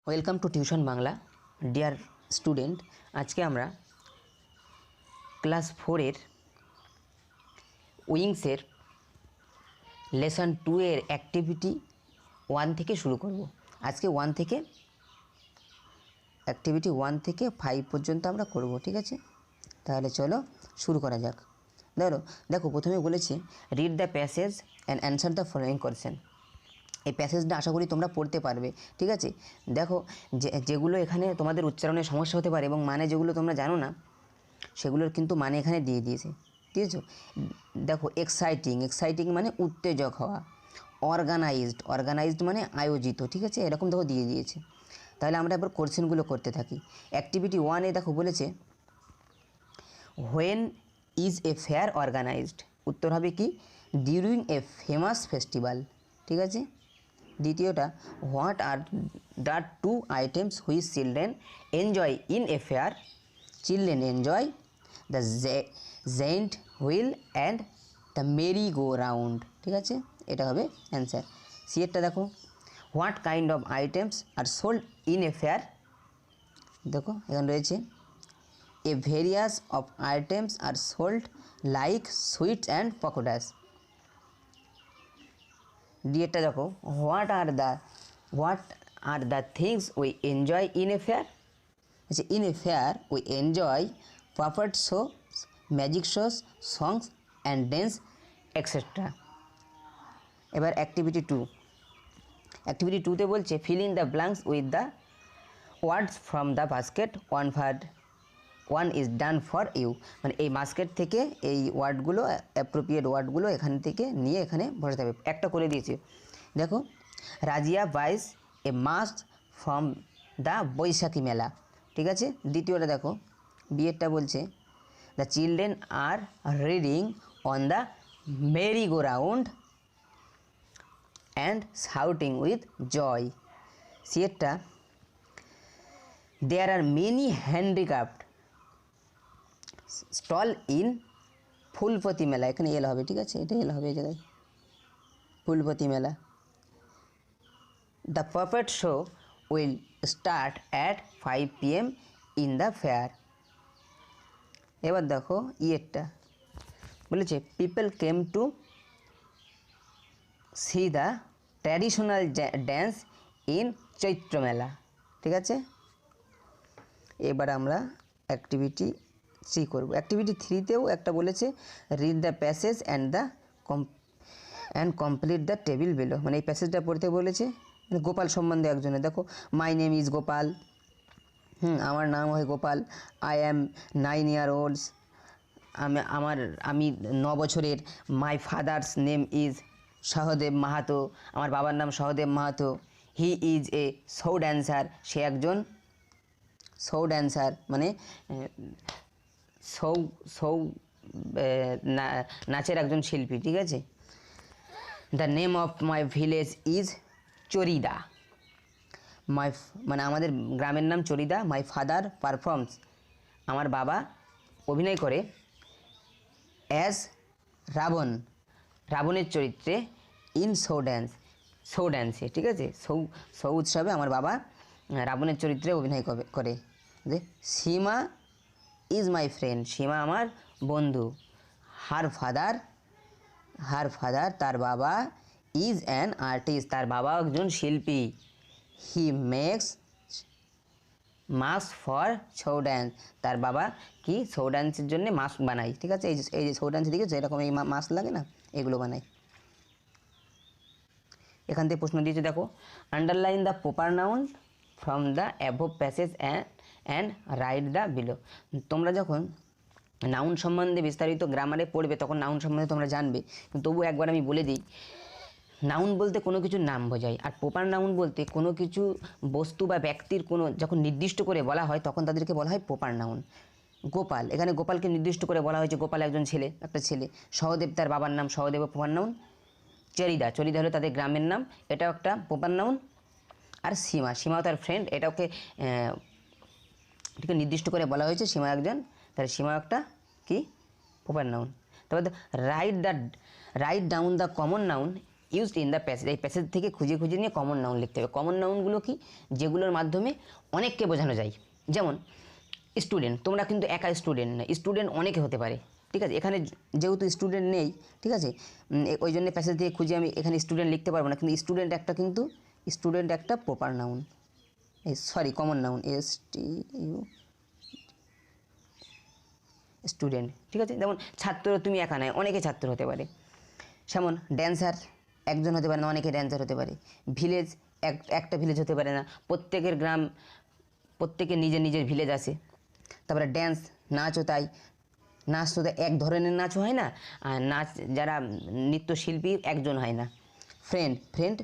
Welcome to tuition Bangla dear student. আজকে আমরা class 4-এর উইংসের lesson 2 এর অ্যাক্টিভিটি 1 থেকে শুরু করব। আজকে 1 থেকে অ্যাক্টিভিটি 1 থেকে 5 পর্যন্ত আমরা করব, ঠিক আছে? তাহলে চলো শুরু করা যাক। দেখো প্রথমে বলেছি read the passage and answer the following question. এই প্যাসেজটা আশা করি তোমরা পড়তে পারবে, ঠিক আছে? দেখো যেগুলো এখানে তোমাদের উচ্চারণের সমস্যা হতে পারে এবং মানে যেগুলো তোমরা জানো না সেগুলোর কিন্তু মানে এখানে দিয়ে দিয়েছে, ঠিক আছে? দেখো এক্সাইটিং মানে উত্তেজক হওয়া, অর্গানাইজড মানে আয়োজিত, ঠিক আছে? এরকম দেখো দিয়ে দিয়েছে। তাহলে আমরা এবার কোশ্চেনগুলো করতে থাকি। অ্যাক্টিভিটি 1-এ দেখো বলেছে when is a fair organized. উত্তর হবে কি ডিউরিং এ ফেমাস ফেস্টিভ্যাল, ঠিক আছে? দ্বিতীয়টা what are the two items which children enjoy in a fair. Children enjoy the giant wheel and the merry go round, ঠিক আছে? এটা হবে অ্যান্সার। সিয়েরটা দেখো what kind of items are sold in a fair. দেখো এখানে রয়েছে a various of items are sold like sweets and pakodas. ডিএটা দেখো what are the things we enjoy in a fair. আচ্ছা, in a fair we enjoy puppet show, magic shows, songs and dance etcetera. এবার activity 2তে বলছে fill in the blanks with the words from the basket, one is done for you. মানে এই basket থেকে এই ওয়ার্ডগুলো, appropriate ওয়ার্ডগুলো এখান থেকে নিয়ে এখানে বসাতে হবে। একটা করে দিয়েছে, দেখো Razia buys a mask from the Baisakhi Mela, ঠিক আছে? দ্বিতীয়টা দেখো বিয়েরটা বলছে the children are riding on the merry go round and shouting with joy. সিয়েরটা there are many handicraft stall in Phulpati Mela. এখানে এল হবে, ঠিক আছে? এটা এল হবে এই জায়গায়, Phulpati Mela. The puppet show will start at 5 PM in the fair. এবার দেখো ইয়েরটা বলেছে people came to see the traditional dance in Chaitra Mela, ঠিক আছে? এবার আমরা অ্যাক্টিভিটি 3 করব। অ্যাক্টিভিটি 3তেও একটা বলেছে read the passage and complete the table below. মানে এই প্যাসেজটা পড়তে বলেছে গোপাল সম্বন্ধে একজনের। দেখো মাই নেম ইজ গোপাল, আমার নাম হয় Gopal. I am 9 years old, আমি 9 বছরের। My father's name is Sahadev Mahato, আমার বাবার নাম Sahadev Mahato. He is a Chhau dancer, সে একজন শো ড্যান্সার মানে নাচের একজন শিল্পী, ঠিক আছে? The name of my village is Charida, মানে আমাদের গ্রামের নাম চরিদা। মাই ফাদার পারফর্মস, আমার বাবা অভিনয় করে অ্যাজ রাবণের চরিত্রে ইন শো ড্যান্সে, ঠিক আছে? শো উৎসবে আমার বাবা রাবণের চরিত্রে অভিনয় করে। যে সীমা ইজ মাই ফ্রেন্ড, সীমা আমার বন্ধু। হার ফাদার তার বাবা ইজ অ্যান আর্টিস্ট, তার বাবা একজন শিল্পী। He makes mask for Chhau dance, তার বাবা কি শো ড্যান্সের জন্য মাস্ক বানায়, ঠিক আছে? এই যে শো ড্যান্সে দিকে যেরকম এই মাস্ক লাগে না, এগুলো বানায়। এখান থেকে প্রশ্ন দিয়েছে, দেখো underline the proper noun from the above passage and write the below. তোমরা যখন নাউন সম্বন্ধে বিস্তারিত গ্রামারে পড়বে তখন নাউন সম্বন্ধে তোমরা জানবে, কিন্তু তবু একবার আমি বলে দিই, নাউন বলতে কোনো কিছুর নাম বোঝায়, আর প্রপার নাউন বলতে কোনো কিছু বস্তু বা ব্যক্তির কোনো যখন নির্দিষ্ট করে বলা হয় তখন তাদেরকে বলা হয় প্রপার নাউন। গোপাল, এখানে গোপালকে নির্দিষ্ট করে বলা হয়েছে, গোপাল একজন ছেলে, একটা ছেলে। সহদেব তার বাবার নাম, সহদেব প্রপার নাউন। চরিদা হলো তাদের গ্রামের নাম, এটাও একটা প্রপার নাউন। আর সীমাও তার ফ্রেন্ড, এটাকে নির্দিষ্ট করে বলা হয়েছে, সীমা একজন, তাহলে সীমা একটা কি প্রপার নাউন। তারপর write down the common noun used in the passage, এই প্যাসেজ থেকে খুঁজে খুঁজে নিয়ে কমন নাউন লিখতে হবে। কমন নাউনগুলো কি, যেগুলোর মাধ্যমে অনেককে বোঝানো যায়। যেমন স্টুডেন্ট, তোমরা কিন্তু একা স্টুডেন্ট না, স্টুডেন্ট অনেকে হতে পারে, ঠিক আছে। এখানে যেহেতু স্টুডেন্ট নেই, ঠিক আছে, ওই জন্য প্যাসেজ দিয়ে খুঁজে আমি এখানে স্টুডেন্ট লিখতে পারবো না, কিন্তু স্টুডেন্ট একটা proper noun, sorry common noun, student, ঠিক আছে। যেমন ছাত্র, তুমি একা নয়, অনেকে ছাত্র হতে পারে। যেমন ড্যান্সার, একজন হতে পারে না, অনেকে ড্যান্সার হতে পারে। ভিলেজ, একটা ভিলেজ হতে পারে না, প্রত্যেকের নিজের নিজের ভিলেজ আছে। তারপরে ড্যান্স, নাচও তাই, নাচ তো এক ধরনের নাচও হয় না, আর নাচ যারা নৃত্যশিল্পী একজন হয় না। ফ্রেন্ড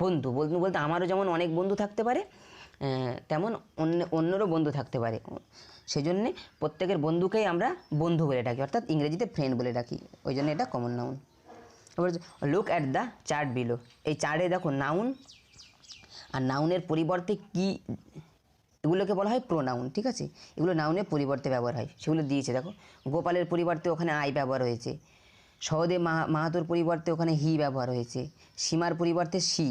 বন্ধু বলতে আমারও যেমন অনেক বন্ধু থাকতে পারে, তেমন অন্যরও বন্ধু থাকতে পারে, সেই জন্যে প্রত্যেকের বন্ধুকেই আমরা বন্ধু বলে ডাকি, অর্থাৎ ইংরেজিতে ফ্রেন্ড বলে ডাকি, ওই জন্য এটা কমন নাউন। এবার look at the chart below, এই চার্টে দেখো নাউন আর নাউনের পরিবর্তে কি, এগুলোকে বলা হয় প্রোনাউন, ঠিক আছে। এগুলো নাউনের পরিবর্তে ব্যবহার হয়, সেগুলো দিয়েছে দেখো। গোপালের পরিবর্তে ওখানে আই ব্যবহার হয়েছে, সহদেব মাহাতোর পরিবর্তে ওখানে হি ব্যবহার হয়েছে, সীমার পরিবর্তে সি,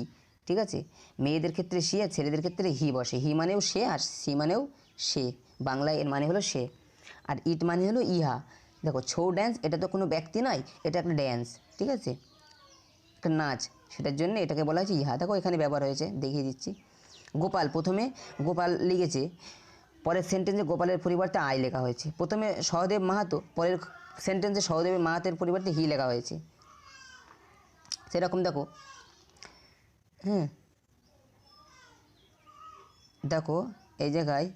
ঠিক আছে। মেয়েদের ক্ষেত্রে সি আর ছেলেদের ক্ষেত্রে হি বসে, হি মানেও সে আর সি মানেও সে, বাংলায় এর মানে হলো সে। আর ইট মানে হলো ইহা। দেখো ছৌ ড্যান্স, এটা তো কোনো ব্যক্তি নয়, এটা একটা ড্যান্স, ঠিক আছে, একটা নাচ, সেটার জন্য এটাকে বলা হয়েছে ইহা। দেখো এখানে ব্যবহার হয়েছে, দেখিয়ে দিচ্ছি। গোপাল, প্রথমে গোপাল লিখেছে, পরের সেন্টেন্সে গোপালের পরিবর্তে আই লেখা হয়েছে। প্রথমে সহদেব মাহাতো, পরের সেন্টেন্সে সহদেবের মাহাতের পরিবর্তে হি লেখা হয়েছে। সেরকম দেখো, হ্যাঁ দেখো এই জায়গায়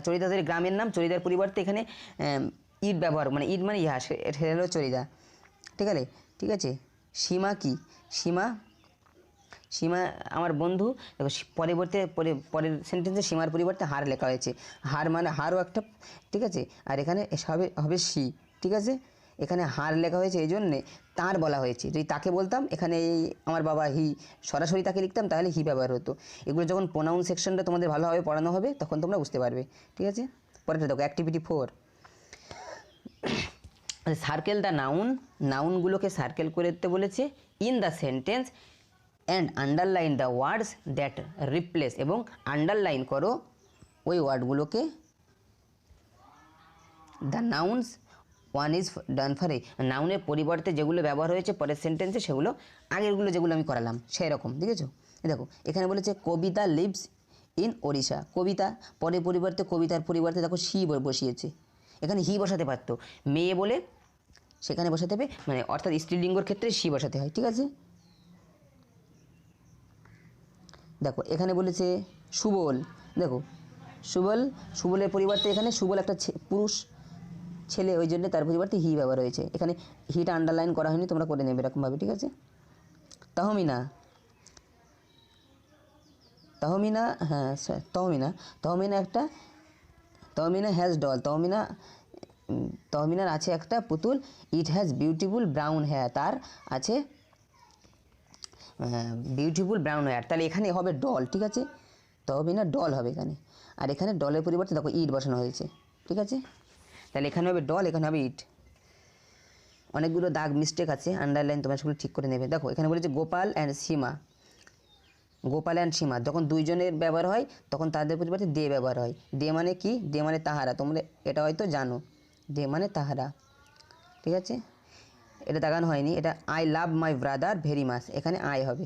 চরিদাদের গ্রামের নাম, চরিদার পরিবর্তে এখানে ইট ব্যবহার, মানে ইট মানে ইহা, সেটা হলো চরিদা, ঠিক আছে। সীমা কি, সীমা আমার বন্ধু, দেখো পরের সেন্টেন্সে সীমার পরিবর্তে হার লেখা হয়েছে, হার মানে হারও একটা, ঠিক আছে। আর এখানে হবে সি, ঠিক আছে, এখানে হার লেখা হয়েছে, এই জন্যে তার বলা হয়েছে। যদি তাকে বলতাম, এখানে আমার বাবা হি, সরাসরি তাকে লিখতাম, তাহলে হি ব্যবহার হতো। এগুলো যখন প্রোনাউন সেকশনটা তোমাদের ভালোভাবে পড়ানো হবে, তখন তোমরা বুঝতে পারবে, ঠিক আছে। পরেরটা দেখো, অ্যাক্টিভিটি 4, সার্কেল দ্য নাউনগুলোকে সার্কেল করতে বলেছে in the sentence and underline the words that replace, এবং আন্ডারলাইন করো ওই ওয়ার্ডগুলোকে, the nouns one is done for, নাউনের পরিবর্তে যেগুলো ব্যবহার হয়েছে পরের সেন্টেন্সে, সেগুলো আগেরগুলো যেগুলো আমি করালাম সেই রকম, দেখেছো। দেখো এখানে বলেছে কবিতা লিভস ইন ওড়িশা, কবিতা, পরের পরিবর্তে কবিতার পরিবর্তে দেখো সি বসিয়েছে, এখানে হি বসাতে পারতো, মেয়ে বলে সেখানে বসাতে হবে, মানে অর্থাৎ স্ত্রীলিঙ্গর ক্ষেত্রে সি বসাতে হয়, ঠিক আছে। দেখো এখানে বলেছে সুবল, দেখো সুবলের পরিবর্তে এখানে সুবল একটা পুরুষ ছেলে, ওই জন্য তার পরিবর্তে হি ব্যবহার হয়েছে, এখানে হিটা আন্ডারলাইন করা হয়নি, তোমরা করে নেবে এরকমভাবে, ঠিক আছে। তহমিনা, হ্যাঁ তহমিনা হ্যাজ ডল, তহমিনার আছে একটা পুতুল, it has beautiful brown hair, তার আছে বিউটিফুল ব্রাউন হেয়ার, তাহলে এখানে হবে ডল, ঠিক আছে, তহমিনা ডল হবে এখানে। আর এখানে ডলের পরিবর্তে দেখো ইট বসানো হয়েছে, ঠিক আছে, তাহলে এখানে হবে ডল, এখানে হবে ইট। অনেকগুলো দাগ মিস্টেক আছে, আন্ডারলাইন তোমরা সেগুলো ঠিক করে নেবে। দেখো এখানে বলেছে গোপাল অ্যান্ড সীমা, যখন দুইজনের ব্যবহার হয় তখন তাদের পরিবর্তে দে ব্যবহার হয়। দে মানে কি, দে মানে তাহারা, তোমরা এটা হয়তো জানো, দে মানে তাহারা, ঠিক আছে। এটা দাগানো হয়নি, এটা I love my brother very much, এখানে আই হবে,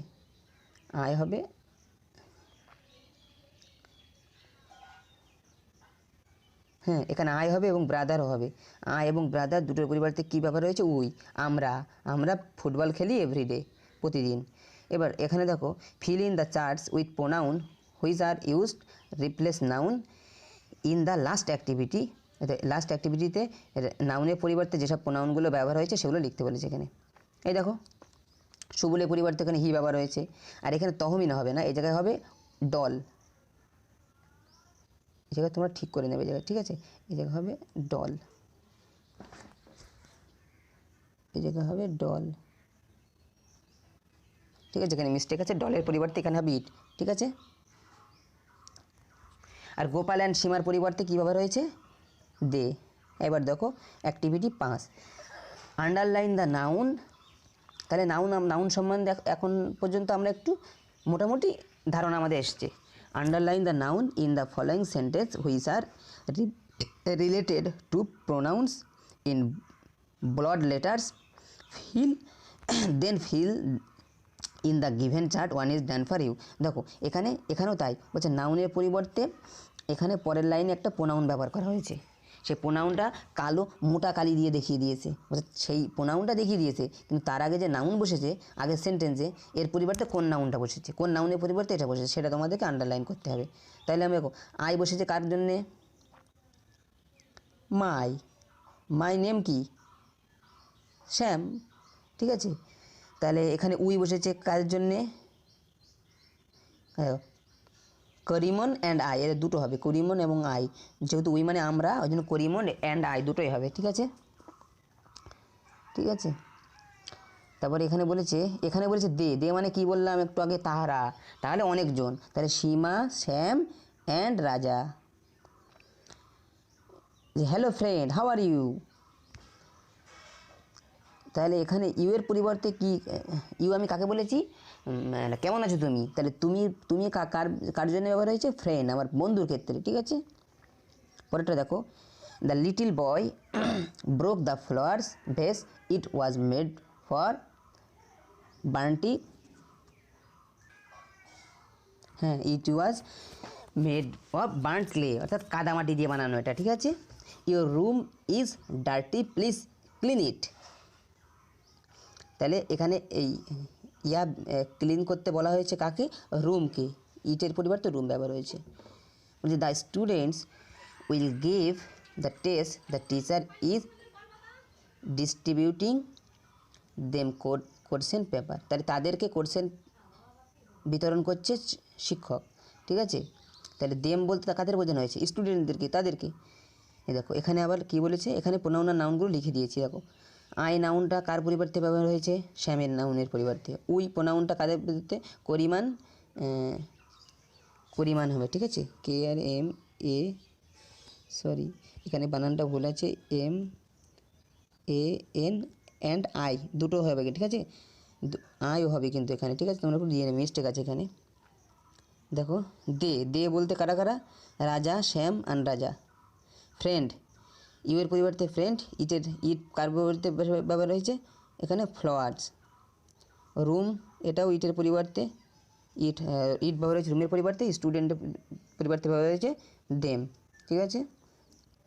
হ্যাঁ এখানে আই হবে এবং ব্রাদারও হবে, আই এবং ব্রাদার দুটোর পরিবর্তে কী ব্যবহার হয়েছে, উই, আমরা ফুটবল খেলি এভরিডে, প্রতিদিন। এবার এখানে দেখো fill in the charts with pronoun which are used replace noun in the last অ্যাক্টিভিটিতে নাউনের পরিবর্তে যেসব প্রোনাউনগুলো ব্যবহার হয়েছে সেগুলো লিখতে বলেছে এখানে। এই দেখো সুবলের পরিবর্তে এখানে হি ব্যবহার হয়েছে, আর এখানে তহমিনা হবে না, এই জায়গায় হবে ডল, এই জায়গায় তোমরা ঠিক করে নেবে, এই জায়গায়, ঠিক আছে, এই জায়গায় হবে ডল, ঠিক আছে, এখানে মিস্টেক আছে, ডলের পরিবর্তে এখানে হবে ইট, ঠিক আছে। আর গোপাল অ্যান্ড সীমার পরিবর্তে কী ব্যবহার হয়েছে, দে। এবার দেখো অ্যাক্টিভিটি 5, আন্ডারলাইন দ্য নাউন, তাহলে নাউন সম্বন্ধে এখন পর্যন্ত আমরা একটু মোটামুটি ধারণা আমাদের এসছে। Underline the noun in the following sentence which are related to pronouns in bold letters, fill in the given chart, one is done for you. দেখো এখানেও তাই বলছে, নাউনের পরিবর্তে এখানে পরের লাইনে একটা প্রোনাউন ব্যবহার করা হয়েছে। সেই প্রোনাউনটা কালো মোটা কালি দিয়ে দেখিয়ে দিয়েছে, সেই প্রোনাউনটা দেখিয়ে দিয়েছে, কিন্তু তার আগে যে নাউন বসেছে আগের সেন্টেন্সে, এর পরিবর্তে কোন নাউনটা বসেছে, কোন নাউনের পরিবর্তে এটা বসেছে, সেটা তোমাদেরকে আন্ডারলাইন করতে হবে। তাহলে আমি দেখো আই বসেছে কার জন্যে, মাই নেম কি, শ্যাম, ঠিক আছে। তাহলে এখানে উই বসেছে কার জন্যে, করিমন অ্যান্ড আই, এর দুটো হবে, করিমন এবং আই, যেহেতু উই মানে আমরা, ওই জন্য করিমন অ্যান্ড আই দুটোই হবে, ঠিক আছে। ঠিক আছে, তারপরে এখানে বলেছে দে মানে কি বললাম একটু আগে, তাহারা, তাহলে অনেকজন, তাহলে Seema, Shyam and Raja. Hello friend, how are you, তাহলে এখানে ইউ এর পরিবর্তে কি, ইউ আমি কাকে বলেছি, কেমন আছো তুমি, তাহলে তুমি কার জন্য ব্যবহার হয়েছে, ফ্রেন্ড, আমার বন্ধুর ক্ষেত্রে, ঠিক আছে। পরেরটা দেখো, the little boy broke the flowers vase, it was made for Bunty, হ্যাঁ it was made of burnt clay, অর্থাৎ কাদামাটি দিয়ে বানানো এটা, ঠিক আছে। Your room is dirty, please clean it, তাহলে এখানে এই ক্লিন করতে বলা হয়েছে কাকে, রুমকে, ইটের পরিবর্তে রুম ব্যবহার হয়েছে। বলছে the students will give the test, the teacher is distributing them question paper, তাহলে তাদেরকে কোশ্চেন বিতরণ করছে শিক্ষক, ঠিক আছে। তাহলে দেম বলতে কাদের বোঝানো হয়েছে, স্টুডেন্টদেরকে, তাদেরকে। এই দেখো এখানে আবার কি বলেছে, এখানে প্রোনাউন আর নাউনগুলো লিখে দিয়েছি। দেখো আই নাউনটা কার পরিবর্তে ব্যবহার হয়েছে, শ্যামের নাউনের পরিবর্তে। উই প্রোনাউনটা কাদের পরিবর্তে, করিমান হবে, ঠিক আছে। KRMA, সরি এখানে বানানটা ভুল আছে, MAN অ্যান্ড আই দুটো হবে, ঠিক আছে, আইও হবে কিন্তু এখানে, ঠিক আছে, তোমরা একটু দিয়ে নেবে, মিস্টেক আছে এখানে। দেখো দে বলতে কারা কারা, রাজা, শ্যাম অ্যান্ড রাজা। ফ্রেন্ড, ইউ এর পরিবর্তে ফ্রেন্ড, ইট কার পরিবর্তে ব্যবহার হয়েছে, এখানে ফ্লাওয়ার্স। রুম, এটাও ইটের পরিবর্তে ইট ব্যবহার হয়েছে রুমের পরিবর্তে, স্টুডেন্টের পরিবর্তে ব্যবহার হয়েছে দেম, ঠিক আছে।